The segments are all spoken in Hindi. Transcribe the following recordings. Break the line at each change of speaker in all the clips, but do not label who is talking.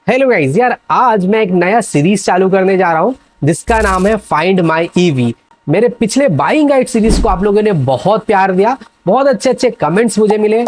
हेलो गाइस यार, आज मैं एक नया सीरीज चालू करने जा रहा हूँ जिसका नाम है फाइंड माई ईवी। मेरे पिछले बाइंग गाइड सीरीज को आप लोगों ने बहुत प्यार दिया, बहुत अच्छे अच्छे कमेंट्स मुझे मिले।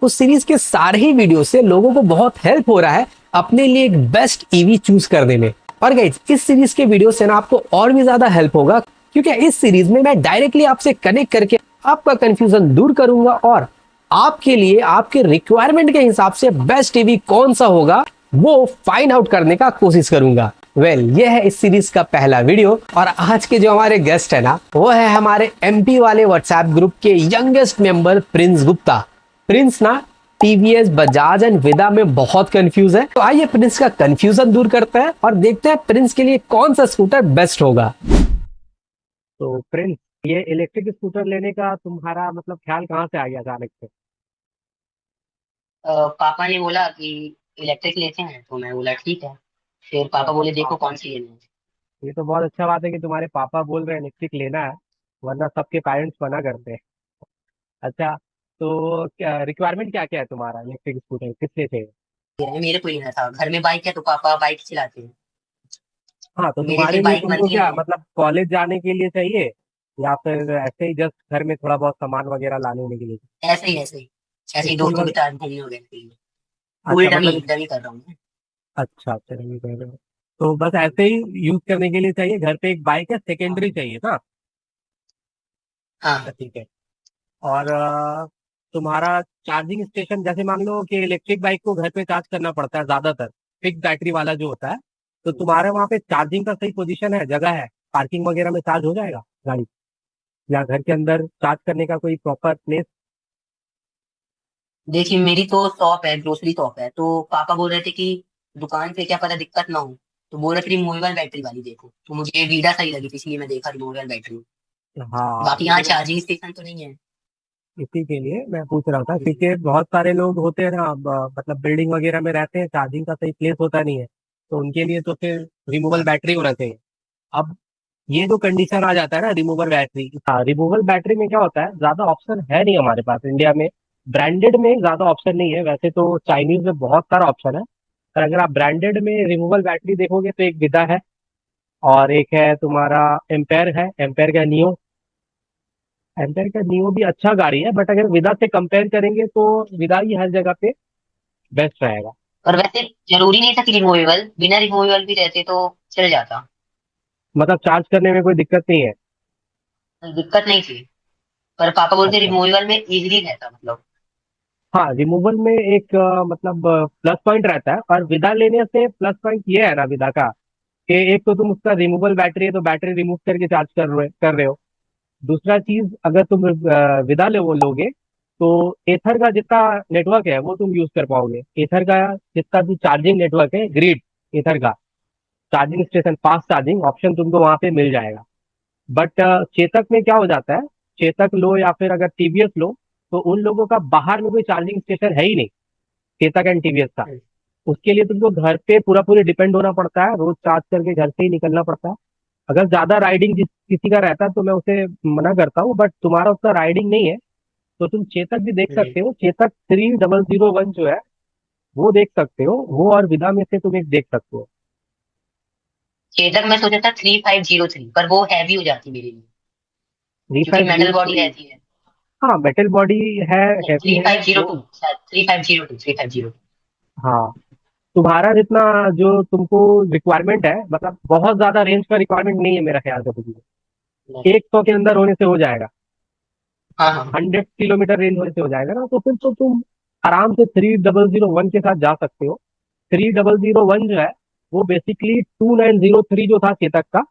उस सीरीज के सारे ही वीडियो से लोगों को बहुत हेल्प हो रहा है अपने लिए एक बेस्ट ईवी चूज करने में। और गाइस इस सीरीज के वीडियो से ना आपको और भी ज्यादा हेल्प होगा, क्योंकि इस सीरीज में मैं डायरेक्टली आपसे कनेक्ट करके आपका कंफ्यूजन दूर करूंगा और आपके लिए आपके रिक्वायरमेंट के हिसाब से बेस्ट टीवी कौन सा होगा वो फाइंड आउट करने का कोशिश करूंगा। ये है इस सीरीज का पहला वीडियो। और आज के जो हमारे गेस्ट है ना, वो है हमारे एमपी वाले व्हाट्सएप ग्रुप के youngest member Prince Gupta. Prince ना टीवीएस, बजाज एंड विदा में बहुत कंफ्यूज है, तो आइए प्रिंस का कंफ्यूजन दूर करते हैं और देखते हैं प्रिंस के लिए कौन सा स्कूटर बेस्ट होगा। तो प्रिंस, ये इलेक्ट्रिक स्कूटर लेने का तुम्हारा मतलब ख्याल कहाँ से आ गया अचानक से?
पापा ने बोला कि इलेक्ट्रिक लेते हैं, तो मैं बोला ठीक है। फिर पापा
अच्छा,
बोले देखो कौन सी लेनी है।
ये तो बहुत अच्छा बात है कि तुम्हारे पापा बोल रहे हैं इलेक्ट्रिक लेना है, वरना सबके पेरेंट्स मना करते हैं। अच्छा, तो क्या रिक्वायरमेंट क्या क्या है तुम्हारा इलेक्ट्रिक स्कूटर किस लिए चाहिए?
मेरे को लेना था, घर में बाइक है तो पापा बाइक चलाते हैं।
हाँ, तो
मेरे
तुम्हारे
से
लिए
बाइक
तुमको
बनती
क्या
नहीं है।
मतलब कॉलेज जाने के लिए चाहिए या फिर ऐसे ही जस्ट घर में थोड़ा बहुत सामान वगैरह लाने के लिए?
ऐसे ही ऐसे ही ऐसे ही
स्कूल
दोस्तों के
वगैरह?
साथ घूमने वगैरह के लिए। फुल
अच्छा
डमी
मतलब
डमी कर रहा हूँ मैं।
अच्छा अच्छा, ये कह रहे हो। तो बस ऐसे ही यूज करने के लिए चाहिए, घर पे एक बाइक है, सेकेंडरी चाहिए ना? अच्छा
हाँ।
ठीक है। और तुम्हारा चार्जिंग स्टेशन, जैसे मान लो कि इलेक्ट्रिक बाइक को घर पे चार्ज करना पड़ता है ज्यादातर, फिक्स बैटरी वाला जो होता है, तो तुम्हारे वहाँ पे चार्जिंग का सही पोजीशन है, जगह है, पार्किंग वगैरह में चार्ज हो जाएगा गाड़ी, या घर के अंदर चार्ज करने का कोई प्रॉपर प्लेस?
देखिए, मेरी तो शॉप है, ग्रोसरी शॉप है, तो पापा बोल रहे थे कि दुकान पे क्या पता दिक्कत ना हो। तो बोल रहे थे रिमूवेबल बैटरी वाली देखो, तो मुझे वीडा सही लगी थी, इसलिए मैं देखा रिमूवेबल बैटरी।
हाँ,
बाकी यहाँ चार्जिंग स्टेशन तो नहीं है।
इसी के लिए मैं पूछ रहा था, क्योंकि बहुत सारे लोग होते हैं ना, मतलब बिल्डिंग वगैरह में रहते हैं, चार्जिंग का सही प्लेस होता नहीं है, तो उनके लिए तो फिर रिमूवल
हाँ।
बैटरी होना चाहिए। अब ये जो कंडीशन आ जाता है ना रिमूवल बैटरी, हाँ, रिमूवल बैटरी में क्या होता है, ज्यादा ऑप्शन है नहीं हमारे पास इंडिया में। ब्रांडेड में ज्यादा ऑप्शन नहीं है, वैसे तो चाइनीज में बहुत सारा ऑप्शन है, पर अगर आप ब्रांडेड में रिमूवल बैटरी देखोगे तो एक विदा है और एक है तुम्हारा एम्पेयर है, एम्पेयर का नियो। एम्पेयर का नियो भी अच्छा गाड़ी है, बट अगर विदा से कंपेयर करेंगे तो विदा ही हर जगह पे बेस्ट रहेगा।
और वैसे जरूरी नहीं था कि रिमूवेबल, बिना रिमूवेबल भी रहते तो चल जाता।
मतलब चार्ज करने में कोई दिक्कत नहीं है?
दिक्कत नहीं थी। पर पापा बोलते
अच्छा,
रिमूवेबल में इजीली रहता, मतलब।
हाँ, रिमूवल में एक मतलब प्लस पॉइंट रहता है, और विदा लेने से प्लस पॉइंट ये है ना विदा का, कि एक तो तुम उसका रिमूवल बैटरी है तो बैटरी रिमूव करके चार्ज कर रहे हो। दूसरा चीज, अगर तुम विदा ले वो लोगे तो एथर का जितना नेटवर्क है वो तुम यूज कर पाओगे। एथर का जितना भी चार्जिंग नेटवर्क है, ग्रिड एथर का charging station, fast charging option तुमको वहां पे मिल जाएगा। बट चेतक में क्या हो जाता है, चेतक लो या फिर अगर टीवीएस लो, तो उन लोगों का बाहर में कोई चार्जिंग स्टेशन है ही नहीं, चेतक एंड टीवीएस का। उसके लिए तुमको घर पे पूरा पूरी डिपेंड होना पड़ता है, रोज चार्ज करके घर से ही निकलना पड़ता है। अगर ज्यादा राइडिंग जिस किसी का रहता है तो मैं उसे मना करता हूँ, बट तुम्हारा उतना राइडिंग नहीं है, तो तुम चेतक भी देख
हम्म।
सकते हो। चेतक 3001 जो है वो देख सकते हो, वो और विदा में से तुम एक देख सकते हो।
चेतक में सोचा था 3503, पर वो हैवी हो जाती मेरे लिए,
थ्री
क्योंकि
five
metal
zero
body
three
रहती है।
हाँ, मेटल बॉडी है,
नहीं,
हैवी
थ्री
है
फाइव जीरो
वो।
टू शायद 3502, 3502।
हाँ, तुम्हारा जितना जो तुमको रिक्वायरमेंट है, मतलब बहुत ज्यादा रेंज का रिक्वायरमेंट नहीं है मेरा ख्याल से तुमको।
नहीं।
100 के अंदर होने से हो जाएगा,
हाँ हाँ।
100 किलोमीटर रेंज होने से हो जाएगा ना, तो फिर तो तुम आराम से 3001 के साथ जा सकते हो। 3001 जो है वो बेसिकली 2903 जो था चेतक का,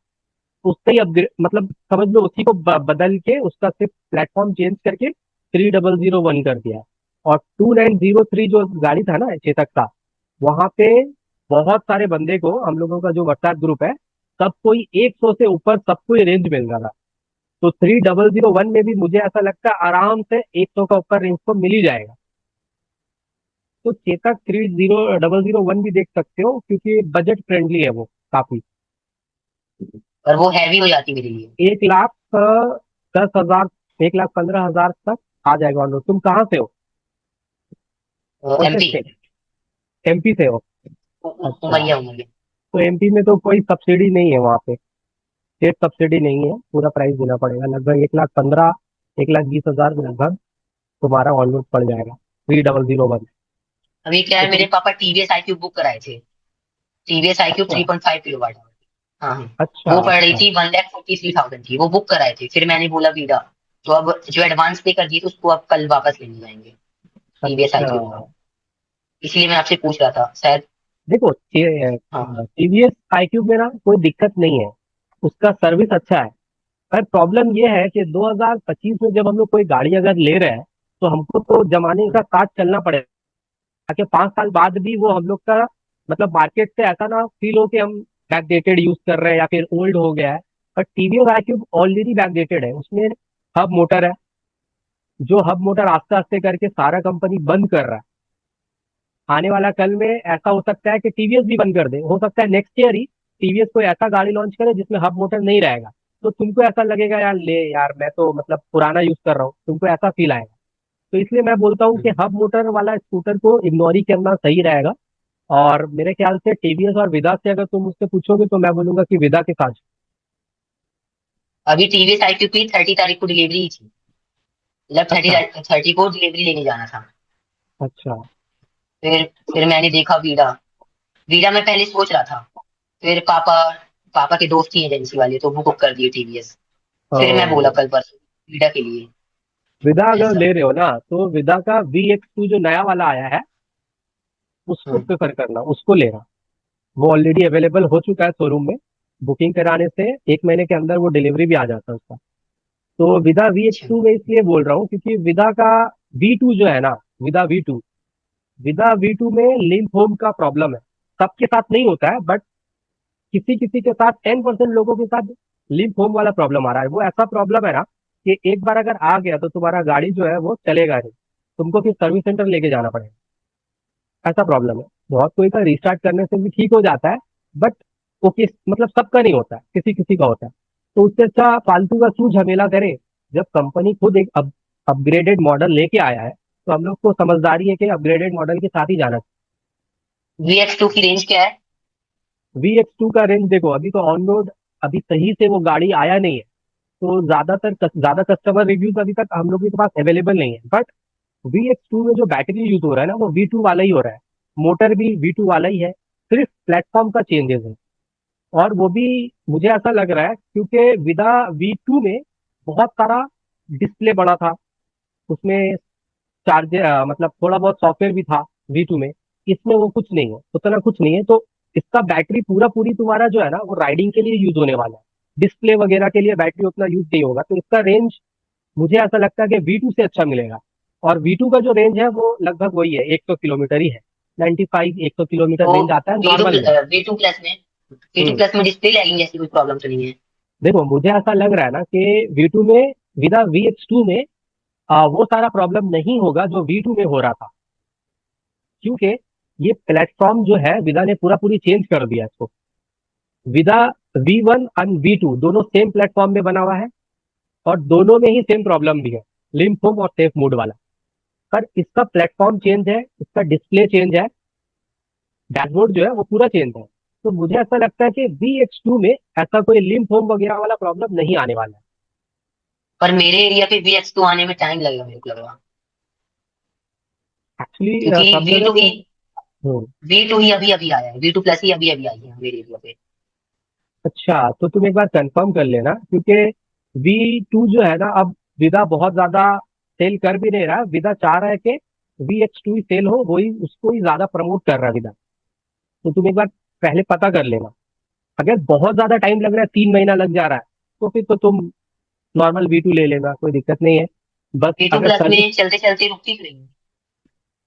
उससे ही अपग्रेड, मतलब समझ लो उसी को बदल के उसका सिर्फ प्लेटफॉर्म चेंज करके 3001 कर दिया है। और 2903 जो गाड़ी था ना चेतक का, वहां पे बहुत सारे बंदे को, हम लोगों का जो व्हाट्सएप ग्रुप है, सब कोई 100 से ऊपर सबको ये रेंज मिल रहा था। तो 3001 में भी मुझे ऐसा लगता है आराम से 100 का ऊपर रेंज को मिल ही जाएगा। तो चेतक 3001 भी देख सकते हो, क्योंकि बजट फ्रेंडली है वो काफी।
पर वो हैवी हो जाती मेरे लिए।
1,10,000, 1,15,000 तक आ जाएगा ऑन रोड। तुम कहाँ से हो, कौन से
एमपी।
स्टेट? एमपी से हो? अच्छा,
उमरिया।
तो एमपी में तो कोई सब्सिडी नहीं है वहाँ पे, स्टेट सब्सिडी नहीं है, पूरा प्राइस देना पड़ेगा, लगभग 1,15,000 1,20,000 लगभग तुम्हारा ऑन रोड पड़ जाएगा, 3001।
अभी क्या
तो
है, मेरे
तुम,
पापा टीवीएस आईक्यूब बुक कराए थे। टीवीएस आईक्यूब
अच्छा
3.5 किलोवाट। हाँ हाँ।
अच्छा
वो पड़ रही
अच्छा
थी 1,43,000 की, वो बुक कराए थे, फिर मैंने बोला वीडा। तो अब जो एडवांस पे कर दिए तो उसको अब कल वापस लेने जाएंगे, टीवीएस
अच्छा।
आईक्यूब का। इसलिए मैं आपसे पूछ रहा था शायद।
देखो,
हाँ।
टीवीएस iQube में ना कोई दिक्कत नहीं है, उसका सर्विस अच्छा है। पर प्रॉब्लम ये है कि 2025 में जब हम लोग कोई गाड़ी अगर ले रहे हैं, तो हमको तो जमाने का साथ चलना पड़ेगा, ताकि 5 साल बाद भी वो हम लोग का मतलब मार्केट से ऐसा ना फील हो कि हम बैकडेटेड यूज कर रहे हैं या फिर ओल्ड हो गया है। पर टीवीएस iQube ऑलरेडी बैकडेटेड है, उसमें हब मोटर है, जो हब मोटर आस्ते आस्ते करके सारा कंपनी बंद कर रहा है। आने वाला कल में ऐसा हो सकता है कि टीवीएस भी बंद कर दे, हो सकता है नेक्स्ट ईयर ही टीवीएस कोई ऐसा गाड़ी लॉन्च करे जिसमें हब मोटर नहीं रहेगा। तो तुमको ऐसा लगेगा यार, ले यार मैं तो मतलब पुराना यूज कर रहा हूँ, तुमको ऐसा फील आएगा। तो इसलिए मैं बोलता हूँ कि हब मोटर वाला स्कूटर को इग्नोर ही करना सही रहेगा। और मेरे ख्याल से टीवीएस और विदा से अगर तुम मुझसे पूछोगे तो मैं बोलूंगा कि विदा के साथ।
अभी टीवीएस आईक्यूब की 30 तारीख को डिलीवरी ही थी। मतलब थर्टी
अच्छा
30 को डिलीवरी लेने जाना था।
अच्छा।
फिर मैंने देखा वीडा। वीडा मैं पहले सोच रहा था। फिर पापा पापा के दोस्त ही एजेंसी वाले, तो वो बुक कर दिए टीवीएस। फिर मैं बोला
तो
कल परसों वीडा के लिए।
विदा अगर
ऐसा।
ले रहे हो ना, तो विदा का VX2 जो नया वाला आया है, उसको
हम्म।
प्रेफर करना, उसको लेना। वो ऑलरेडी अवेलेबल हो चुका है शोरूम में, बुकिंग कराने से 1 महीने के अंदर वो डिलीवरी भी आ जाता है उसका। तो विदा वी एक्स
अच्छा।
टू में इसलिए बोल रहा हूँ क्योंकि विदा का V2 जो है ना, विदा V2 में लिंक होम का प्रॉब्लम है। सबके साथ नहीं होता है, बट किसी किसी के साथ 10% लोगों के साथ लिंक होम वाला प्रॉब्लम आ रहा है। वो ऐसा प्रॉब्लम है ना कि एक बार अगर आ गया तो तुम्हारा गाड़ी जो है वो चलेगा नहीं, तुमको फिर सर्विस सेंटर लेके जाना पड़ेगा। ऐसा प्रॉब्लम है। बहुत कोई का रिस्टार्ट करने से भी ठीक हो जाता है, बट वो किस मतलब सबका नहीं होता है, किसी किसी का होता है। तो उससे अच्छा फालतू का क्यों झमेला करे। जब कंपनी खुद एक अपग्रेडेड मॉडल लेके आया है, तो हम लोग को समझदारी है कि अपग्रेडेड मॉडल के साथ ही जाना
VX2 की रेंज क्या है?
चाहिए। VX2 का रेंज देखो, अभी तो ऑन रोड अभी सही से वो गाड़ी आया नहीं है, तो ज्यादा कस्टमर रिव्यूज अभी तक हम लोग के पास अवेलेबल नहीं है। बट VX2 में जो बैटरी यूज हो रहा है ना, वो V2 वाला ही हो रहा है, मोटर भी V2 वाला ही है, सिर्फ प्लेटफॉर्म का चेंजेस है। और वो भी मुझे ऐसा लग रहा है क्योंकि विदा V2 में बहुत सारा डिस्प्ले बड़ा था उसमें, चार्जर मतलब थोड़ा बहुत सॉफ्टवेयर भी था V2 में। इसमें वो कुछ नहीं है, उतना कुछ नहीं है। तो इसका बैटरी पूरा पूरी तुम्हारा जो है ना, वो राइडिंग के लिए यूज होने वाला है, डिस्प्ले वगैरह के लिए बैटरी उतना यूज नहीं होगा। तो इसका रेंज मुझे ऐसा लगता है कि V2 से अच्छा मिलेगा। और V2 का जो रेंज है वो लगभग वही है, 100 किलोमीटर ही है, 95-100 किलोमीटर
तो
रेंज आता है
वी टू
नॉर्मल में।
वी टू प्लस में वी टू
हम्म।
प्लस में डिस्प्ले लैगिंग जैसी कोई प्रॉब्लम तो नहीं है?
देखो, मुझे ऐसा लग रहा है ना कि V2 में, विदा VX2 में वो सारा प्रॉब्लम नहीं होगा जो V2 में हो रहा था, क्योंकि ये प्लेटफॉर्म जो है विदा ने पूरा पूरी चेंज कर दिया इसको। विदा V1 और V2 दोनों सेम प्लेटफॉर्म में बना हुआ है, और दोनों में ही सेम प्रॉब्लम भी है, लिम्फ होम और सेफ मोड वाला। पर इसका प्लेटफॉर्म चेंज है, इसका डिस्प्ले चेंज है, डैशबोर्ड जो है वो पूरा चेंज है। तो मुझे ऐसा लगता है कि VX2 में ऐसा कोई लिम्फ होम वगैरह वाला प्रॉब्लम नहीं आने वाला है।
पर मेरे एरिया पे VX2 आने में टाइम लगेगा, मेरे को लग रहा।
एक्चुअली
क्योंकि
सब
वी
जगह
टू
तो।
ही
हम्म।
वी टू ही अभी अभी आया है, वी टू प्लस ही अभी अभी आई है मेरे एरिया पे।
अच्छा, तो तुम एक बार कंफर्म कर लेना, क्योंकि V2 जो है ना, अब विदा बहुत ज्यादा सेल कर भी नहीं रहा, विदा चाह रहा है कि VX2 ही सेल हो, वही उसको ही ज्यादा प्रमोट कर रहा है विदा। तो तुम एक बार पहले पता कर लेना। अगर बहुत ज्यादा टाइम लग रहा है, 3 महीना लग जा रहा है, तो फिर तो तुम नॉर्मल V2 ले लेना, कोई दिक्कत नहीं है। बस
वी टू
अगर
प्लस
सर्विस
में चलते चलते रुकती क्यों नहीं है?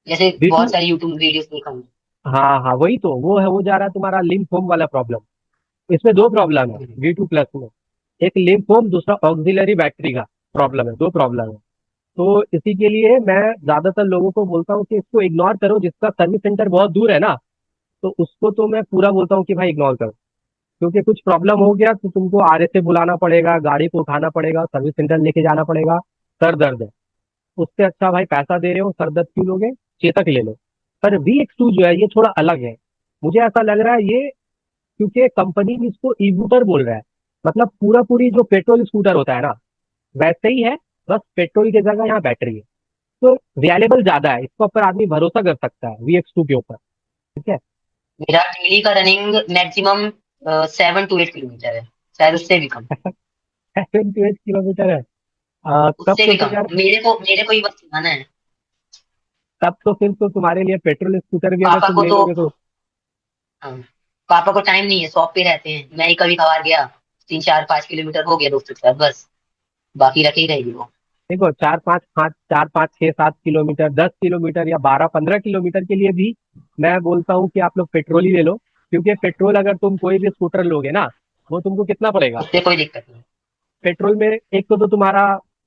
जैसे
V2,
बहुत सारी यूट्यूब वीडियोस देखा हूँ।
हाँ हाँ, वही तो वो है, वो जा रहा है तुम्हारा लिंक होम वाला प्रॉब्लम। इसमें दो प्रॉब्लम है V2 प्लस में, एक लिंक होम, दूसरा ऑक्सिलरी बैटरी का प्रॉब्लम है, दो प्रॉब्लम है। तो इसी के लिए मैं ज्यादातर लोगों को बोलता हूँ कि इसको इग्नोर करो, जिसका सर्विस सेंटर बहुत दूर है ना, तो उसको तो मैं पूरा बोलता हूँ कि भाई इग्नोर करो। क्योंकि कुछ प्रॉब्लम हो गया तो तुमको आरए से बुलाना पड़ेगा, गाड़ी को उठाना पड़ेगा, सर्विस सेंटर लेके जाना पड़ेगा, सर दर्द है। उससे अच्छा भाई पैसा दे रहे हो, सर दर्द क्यों लोगे, चेतक ले लो। पर VX2 जो है ये थोड़ा अलग है, मुझे ऐसा लग रहा है ये, क्योंकि कंपनी इसको ई स्कूटर बोल रहा है, मतलब पूरा पूरी जो पेट्रोल स्कूटर होता है ना, वैसे ही है, बस पेट्रोल की जगह यहाँ बैटरी है। तो रिलायबल ज्यादा है, इसके ऊपर आदमी भरोसा कर सकता है VX2 के ऊपर। ठीक है।
मेरा डेली का रनिंग मैक्सिमम 7 to 8 किलोमीटर है, शायद उससे भी कम।
7 to 8 किलोमीटर है। तब
उससे
तो
भी
फिर
कम,
यार,
मेरे को ही बस चलाना है।
तब तो फिर तो तुम्हारे लिए पेट्रोल स्कूटर भी अगर
पापा
तुम
को
ले
तो
लोगे तो।
हाँ, पापा को टाइम नहीं है, शॉप पे रहते हैं। मैं ही कभी कभार गया, 3 4 5 किलोमीटर हो गया दोस्तों के साथ बस, बाकी रखे ही रहेगी वो।
देखो 4 5 5 4 5 6 7 किलोमीटर, 10 किलोमीटर या 12 15 किलोमीटर के लिए भी मैं बोलता हूँ कि आप लोग पेट्रोल ही ले लो। क्योंकि पेट्रोल अगर तुम कोई भी स्कूटर लोगे ना, वो तुमको कितना पड़ेगा?
उससे कोई दिक्कत नहीं।
पेट्रोल में एक तो तुम्हारा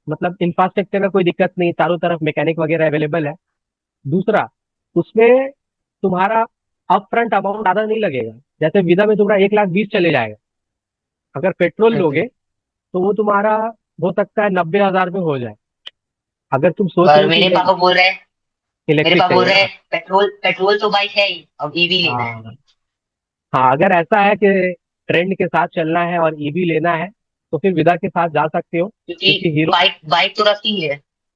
मतलब इंफ्रास्ट्रक्चर का कोई दिक्कत नहीं, चारों तरफ मैकेनिक वगैरह अवेलेबल है। दूसरा, उसमें तुम्हारा अप फ्रंट अमाउंट ज्यादा नहीं लगेगा। जैसे विदा में तुम्हारा 1,20,000 चले जाएगा, अगर पेट्रोल लोगे
हम्म।
तो वो तुम्हारा हो सकता है 90,000 में हो जाए, अगर तुम सोच रहे
पर
हो कि
मेरे
इलेक्ट्रिक
पापा बोल
चाहिए
रहे
ना।
हैं पेट्रोल पेट्रोल तो बाइक है ही, अब ईवी लेना है।
हाँ। हाँ, अगर ऐसा है कि ट्रेंड के साथ चलना है और ईवी लेना है, तो फिर विदा के साथ जा सकते हो,
क्योंकि
क्योंकि हीरो।
बाइक बाइक तो रखी है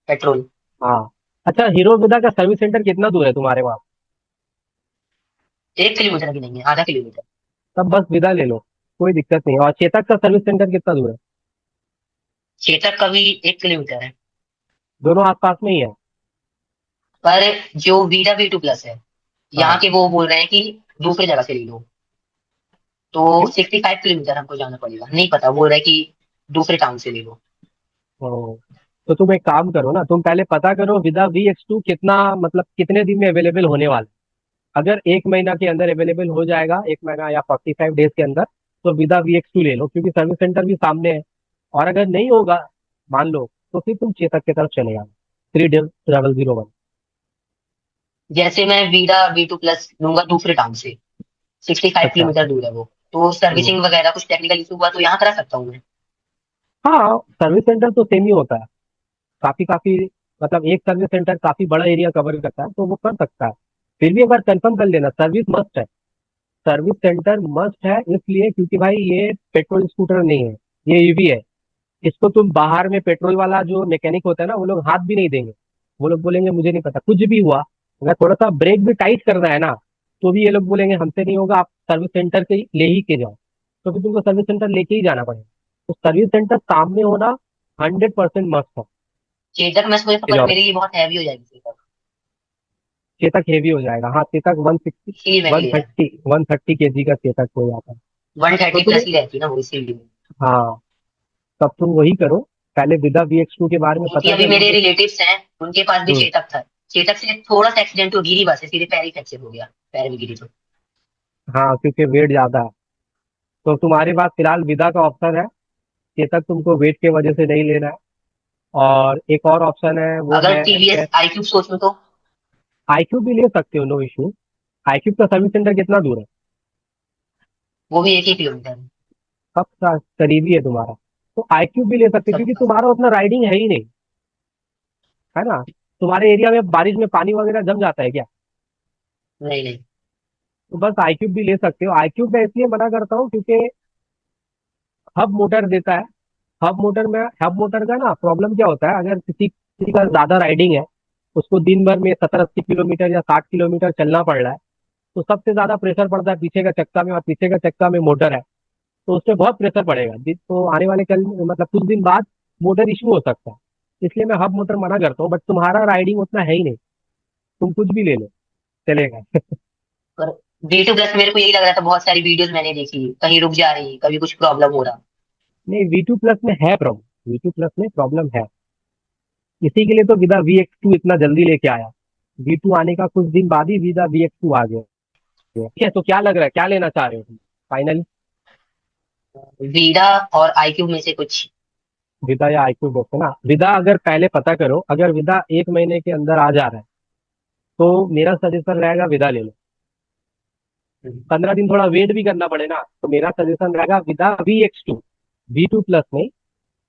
पेट्रोल।
हाँ। अच्छा, हीरो विदा का सर्विस सेंटर कितना दूर है तुम्हारे वहाँ?
1 किलोमीटर भी नहीं है, आधा किलोमीटर।
तब बस विदा ले लो, कोई दिक्कत नहीं। और चेतक का सर्विस सेंटर कितना दूर है?
चेतक का भी 1 किलोमीटर है।
दोनों आसपास में ही है।
पर जो वीडा V2 प्लस है, यहाँ
हाँ।
के वो बोल रहे हैं कि दूसरी जगह से ले लो, तो
क्यों?
65 किलोमीटर हमको जाना पड़ेगा। नहीं पता, बोल रहे हैं कि दूसरे टाउन से ले लो।
ओ, तो तुम एक काम करो ना, तुम पहले पता करो विदा VX2 कितना, मतलब कितने दिन में अवेलेबल होने वाला है। अगर 1 महीना के अंदर अवेलेबल हो जाएगा, 1 महीना या 45 डेज के अंदर, तो विदा VX2 ले लो, क्योंकि सर्विस सेंटर भी सामने है। और अगर नहीं होगा, मान लो, तो फिर तुम चेतक की तरफ चले जाओ, 3001।
जैसे मैं वीडा V2 प्लस लूंगा दूसरे टाउन से, 65
अच्छा।
किलोमीटर दूर है वो, तो
हम्म।
सर्विसिंग वगैरह कुछ टेक्निकल इशू हुआ तो यहाँ करा सकता हूँ मैं।
हाँ, सर्विस सेंटर तो सेम ही होता है, काफी काफी, मतलब एक सर्विस सेंटर काफी बड़ा एरिया कवर करता है, तो वो कर सकता है। फिर भी एक बार कंफर्म कर लेना, सर्विस मस्ट है। सर्विस सेंटर मस्ट है इसलिए क्योंकि भाई ये पेट्रोल स्कूटर नहीं है, ये ईवी है। इसको तुम बाहर में पेट्रोल वाला जो मैकेनिक होता है ना, वो लोग हाथ भी नहीं देंगे। वो लोग बोलेंगे मुझे नहीं पता, कुछ भी हुआ, अगर थोड़ा सा ब्रेक भी टाइट करना है ना, तो भी ये लोग बोलेंगे हमसे नहीं होगा, आप सर्विस सेंटर से ले ही के जाओ। तो फिर तुमको सर्विस सेंटर लेके ही जाना पड़ेगा। तो सर्विस सेंटर सामने होना 100% मस्ट है।
चेतक मैं सोचा था,
ले
पर
जाओ।
मेरे लिए बहुत हैवी हो जाएगी चेतक,
चेतक हेवी हो जाएगा, हाँ, चेतक 160,
इसीलिए मैंने
वन
लिया।
थर्टी 130 kg का चेतक हो जाता है।
वन
तो
थर्टी
तुम्हें,
प्लस ही रहती है ना वो, इसीलिए।
हाँ, तब तुम वही करो, पहले विदा VX2 के बारे में
क्योंकि
पता
अभी
कर लो
मेरे
तो।
रिलेटिव्स हैं, उनके पास भी
हम्म।
चेतक था। चेतक से थोड़ा सा एक्सीडेंट हो, गिरी बस है, सीधे पैर ही फ्रैक्चर हो गया, पैर में गिरी तो।
हाँ, क्योंकि वेट ज्यादा है, तो तुम्हारे पास फिलहाल विदा का ऑप्शन है। चेतक तुमको वेट के वजह से नहीं लेना है। और एक और ऑप्शन है, वो
अगर
है
टीवीएस iQube सोच लो तो।
iQube भी ले सकते हो, नो इशू। iQube का सर्विस सेंटर कितना दूर है?
वो भी 1 ही किलोमीटर है।
कब का करीबी है तुम्हारा? तो iQube भी ले सकते हो, क्योंकि
सबका।
तुम्हारा उतना राइडिंग है ही नहीं, है ना। तुम्हारे एरिया में बारिश में पानी वगैरह जम जाता है क्या?
नहीं नहीं।
तो बस iQube भी ले सकते हो। iQube मैं इसलिए मना करता हूँ क्योंकि हब मोटर देता है। हब मोटर का ना प्रॉब्लम क्या होता है, अगर किसी किसी का ज्यादा राइडिंग है, उसको दिन भर में 70 80 किलोमीटर या 60 किलोमीटर चलना पड़ रहा है, तो सबसे ज्यादा प्रेशर पड़ता है पीछे का चक्का में, और पीछे का चक्का में मोटर है, तो उससे बहुत प्रेशर पड़ेगा तो आने वाले कल मतलब कुछ दिन बाद मोटर इशू हो सकता है। इसलिए मैं हब मोटर मना करता हूँ, बट तुम्हारा राइडिंग उतना है ही नहीं, तुम कुछ भी ले लो, चलेगा।
पर V2 प्लस मेरे को यही लग रहा था, बहुत सारी वीडियोस मैंने देखी, कहीं रुक जा रही, कभी कुछ प्रॉब्लम हो रहा।
नहीं, V2 प्लस में है प्रॉब्लम, V2 प्लस में प्रॉब्लम है। इसी के लिए तो विदा VX2 इतना जल्दी लेके आया। V2 आने का कुछ दिन बाद ही विदा VX2 आ गया। ठीक है, तो क्या लग रहा है, क्या लेना चाह रहे हो तुम फाइनली?
वीडा और iQube में से कुछ।
विदा या iQube बोलते ना, विदा अगर पहले पता करो, अगर विदा 1 महीने के अंदर आ जा रहा है, तो मेरा सजेशन रहेगा विदा ले लो। 15 दिन थोड़ा वेट भी करना पड़े ना, तो मेरा सजेशन रहेगा विदा VX2, V2 प्लस में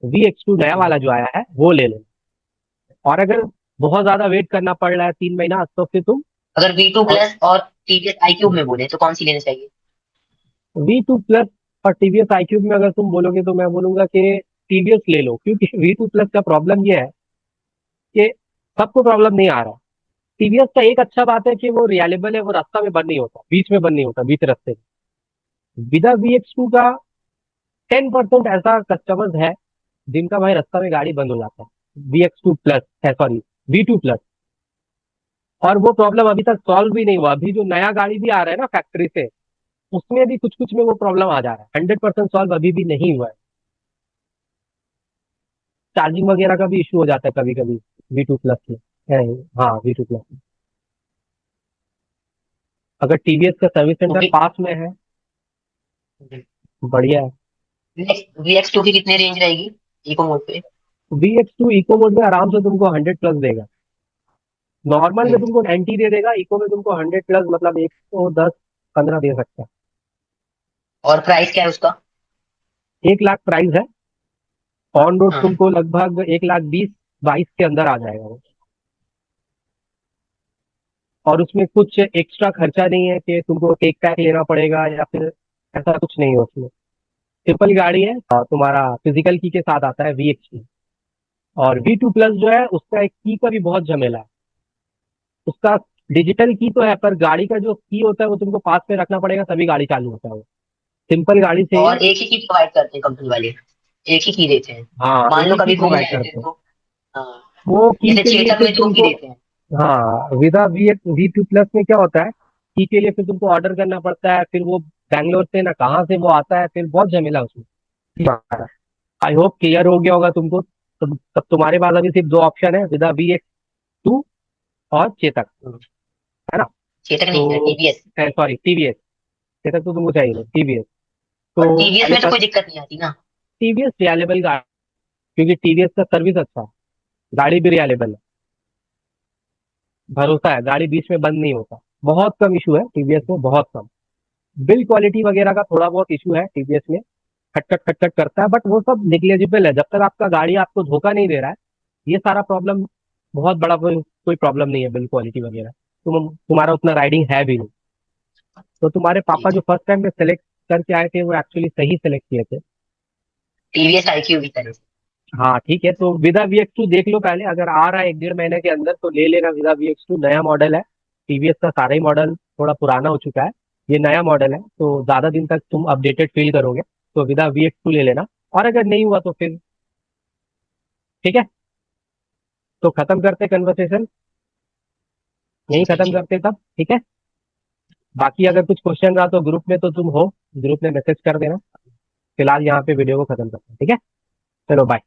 VX2 नया वाला जो आया है वो ले लो। और अगर बहुत ज्यादा वेट करना पड़ रहा है 3 महीना, तो फिर तुम
अगर V2
और
प्लस और टीवीएस iQube में बोले तो कौन सी लेनी चाहिए?
V2 प्लस और टीवीएस iQube में अगर तुम बोलोगे तो मैं बोलूंगा कि टीवीएस ले लो, क्योंकि V2 प्लस का प्रॉब्लम ये है कि सबको प्रॉब्लम नहीं आ रहा। टीवीएस का एक अच्छा बात है कि वो रिलायबल है, वो रास्ता में बंद नहीं होता, बीच में बंद नहीं होता, बीच रास्ते में। विदा VX2 का 10% ऐसा कस्टमर्स है जिनका भाई रास्ता में गाड़ी बंद हो जाता है, VX2 प्लस है, सॉरी, V2 प्लस। और वो प्रॉब्लम अभी तक सॉल्व भी नहीं हुआ। अभी जो नया गाड़ी भी आ रहा है ना फैक्ट्री से, उसमें भी कुछ कुछ में वो प्रॉब्लम आ जा रहा है, 100% सॉल्व अभी भी नहीं हुआ है। चार्जिंग वगैरह का भी इशू हो जाता है कभी कभी V2 प्लस में है। हाँ, V2 प्लस में अगर टीवीएस का सर्विस
तो
सेंटर पास में है, बढ़िया है।
VX2 की कितनी रेंज रहेगी इको मोड पे?
VX2 इको मोड में आराम से तुमको 100 प्लस देगा। नॉर्मल में
हम्म,
तुमको 90 दे देगा, इको में तुमको 100 प्लस मतलब 110-15 दे सकता
और प्राइस क्या है उसका?
है। 1 लाख प्राइस है। ऑन रोड
हाँ।
तुमको लगभग 1,20,22 के अंदर आ जाएगा वो। और उसमें कुछ एक्स्ट्रा खर्चा नहीं है कि तुमको टेक पैक लेना पड़ेगा या फिर ऐसा कुछ नहीं है उसमें। सिंपल गाड़ी है, तुम्हारा फिजिकल की के साथ आता है VX2। और V2 प्लस जो है उसका एक की का भी बहुत झमेला है। उसका डिजिटल की तो है, पर गाड़ी का जो की होता है वो तुमको पास में रखना पड़ेगा तभी गाड़ी चालू होता है वो। सिंपल गाड़ी से ही।
और एक ही की प्रोवाइड करते हैं कंपनी वाले, एक ही देते हैं।
हाँ,
मान
एक
लो
ही की
कभी गुम
प्रोवाइड
जाए फिर
करते हैं।
तो। हाँ।
वो की
जैसे
के लिए
चेतक
फिर
में 2 की
तुमको,
देते हैं।
हाँ, विदा V2 प्लस में क्या होता है, की के लिए फिर तुमको ऑर्डर करना पड़ता है, फिर वो बैंगलोर से ना कहाँ से वो आता है, फिर बहुत झमेला उसमें। आई होप क्लियर हो गया होगा तुमको। तब तुम्हारे पास अभी सिर्फ 2 ऑप्शन है, विदा VX2 और चेतक,
हम्म,
है ना?
चेतक नहीं है,
तो
टीवीएस।
Sorry, TVS। चेतक तो तुमको चाहिए, TVS।
और
तो
टीवीएस
पहले
में तो
पर
कोई दिक्कत नहीं आती ना?
TVS रिलायबल गाड़ी, क्योंकि TVS का सर्विस अच्छा है, गाड़ी भी रिलायबल है, भरोसा है, गाड़ी बीच में बंद नहीं होता। बहुत कम इशू है TVS में, बहुत कम। बिल क्वालिटी वगैरह का थोड़ा बहुत इशू है TVS में, खटखट खटखट करता है, बट वो सब निग्लेजिबल है। जब तक आपका गाड़ी आपको धोखा नहीं दे रहा है, ये सारा प्रॉब्लम बहुत बड़ा कोई प्रॉब्लम नहीं है। बिल क्वालिटी वगैरह तुम्हारा उतना राइडिंग है भी नहीं। तो तुम्हारे पापा
ठीक
जो
है।
फर्स्ट टाइम में सेलेक्ट करके आए थे वो एक्चुअली सही सेलेक्ट किए थे।
टीवीएस iQ की तरह से।
हाँ ठीक है, तो विदा VX2 देख लो पहले, अगर आ रहा है 1-1.5 महीने के अंदर तो ले लेना। विदा VX2 नया मॉडल है। टीवीएस का सारा ही मॉडल थोड़ा पुराना हो चुका है, ये नया मॉडल है तो ज्यादा दिन तक तुम अपडेटेड फील करोगे। तो विदा VX2 ले लेना। और अगर नहीं हुआ तो फिर ठीक है, तो खत्म करते कन्वर्सेशन,
जी
यही
जी
खत्म
जी।
करते तब, ठीक है। बाकी अगर कुछ क्वेश्चन रहा तो ग्रुप में तो तुम हो, ग्रुप में मैसेज कर देना। फिलहाल यहाँ पे वीडियो को खत्म करते हैं, ठीक है। चलो बाय।